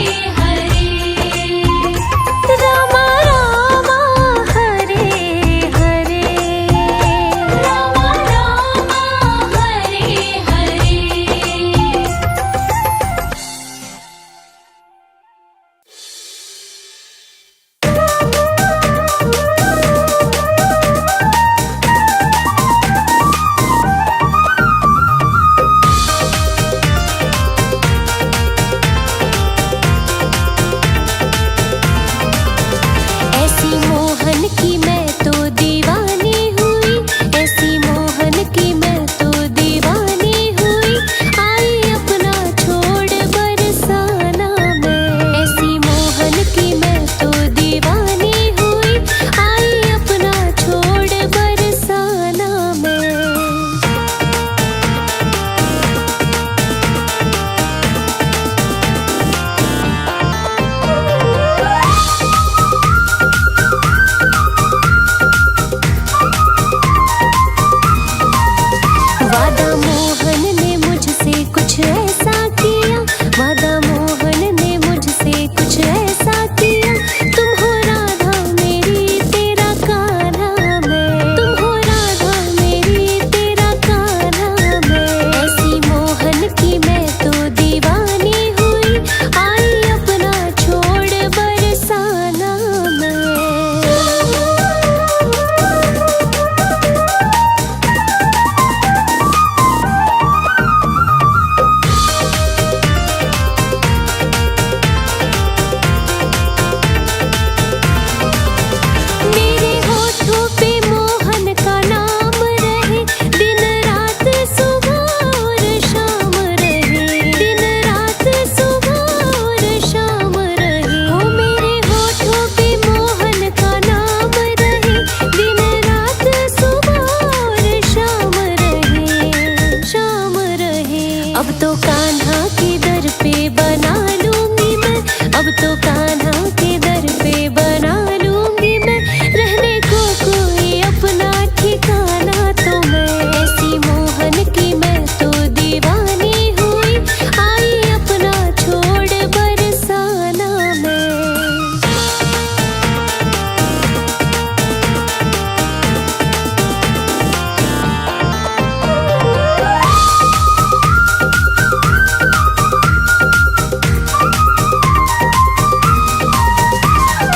अब तो कान्हा के दर पे बना लूंगी मैं, अब तो कान्हा के दर पे बना लूंगी मैं, रहने को कोई अपना ठिकाना तो मैं, ऐसी मोहन की मैं तो दीवानी हुई, आई अपना छोड़ बरसाना मैं।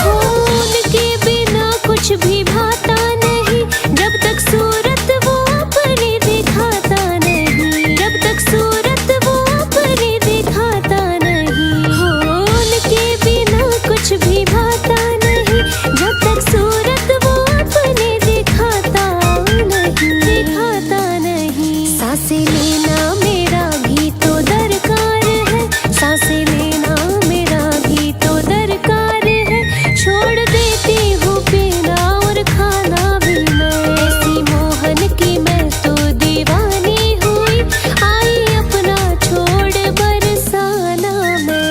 उनके बिना कुछ भी भाता नहीं, जब तक सूरत वो अपनी दिखाता नहीं, जब तक सूरत वो अपनी दिखाता नहीं, हो उनके बिना कुछ भी भाता नहीं, जब तक सूरत वो अपनी दिखाता नहीं, दिखाता नहीं। सांसें लेना मेरा भी तो दरकार है, सांसें लेना मेरा भी तो दरकार है, छोड़ देती हूँ पीना और खाना भी मैं, ऐसी मोहन की मैं तो दीवानी हुई, आई अपना छोड़ बरसाना मैं।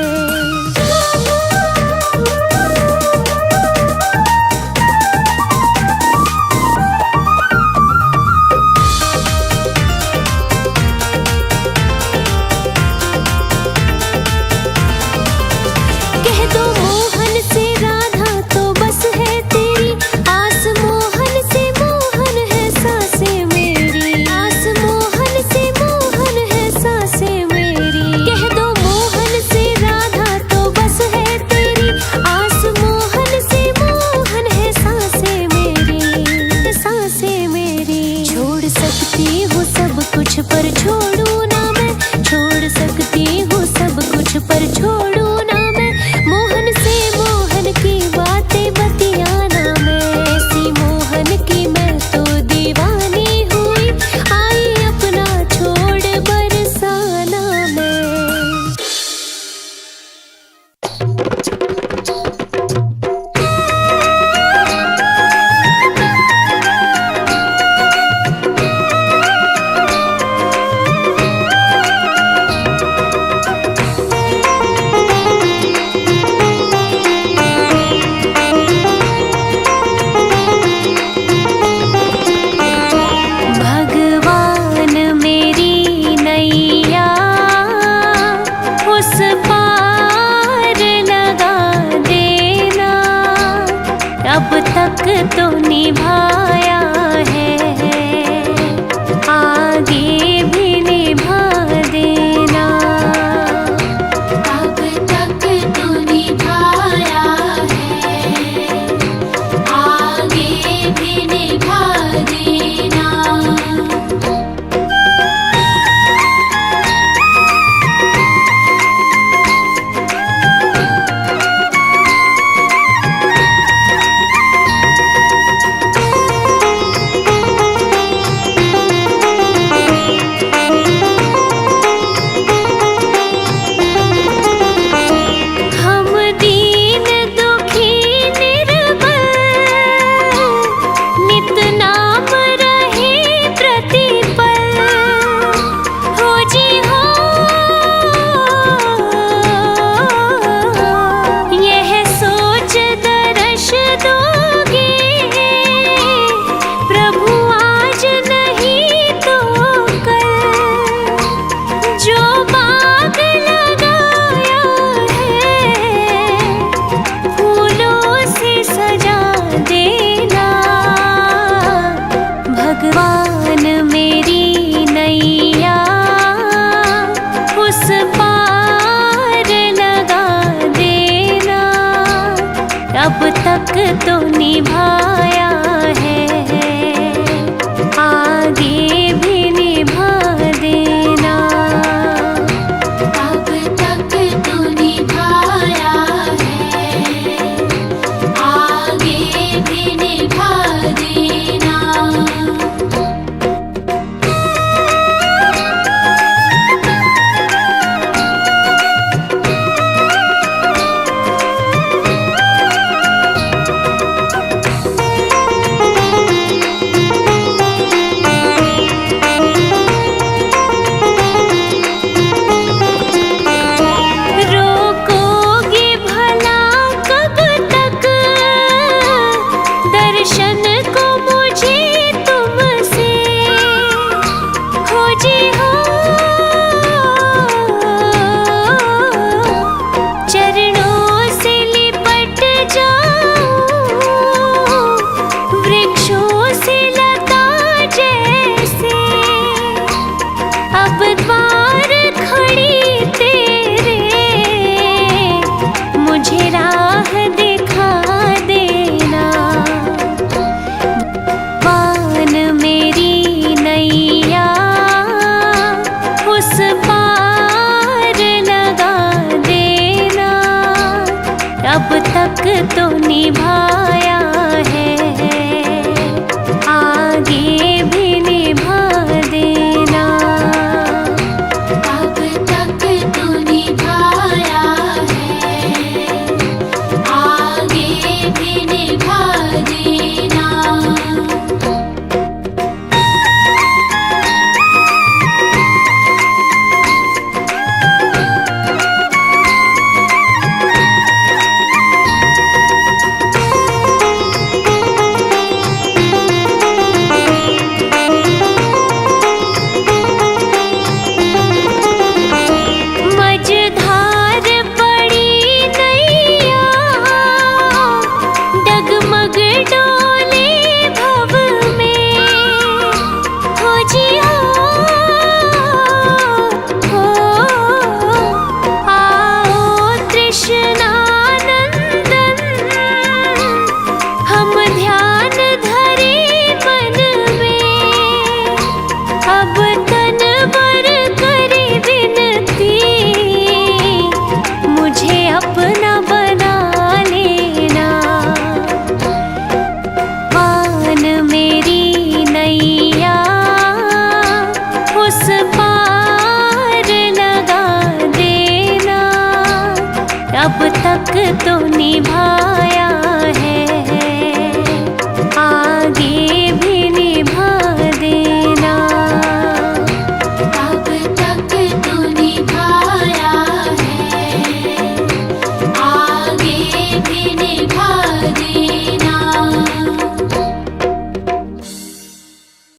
तो निभा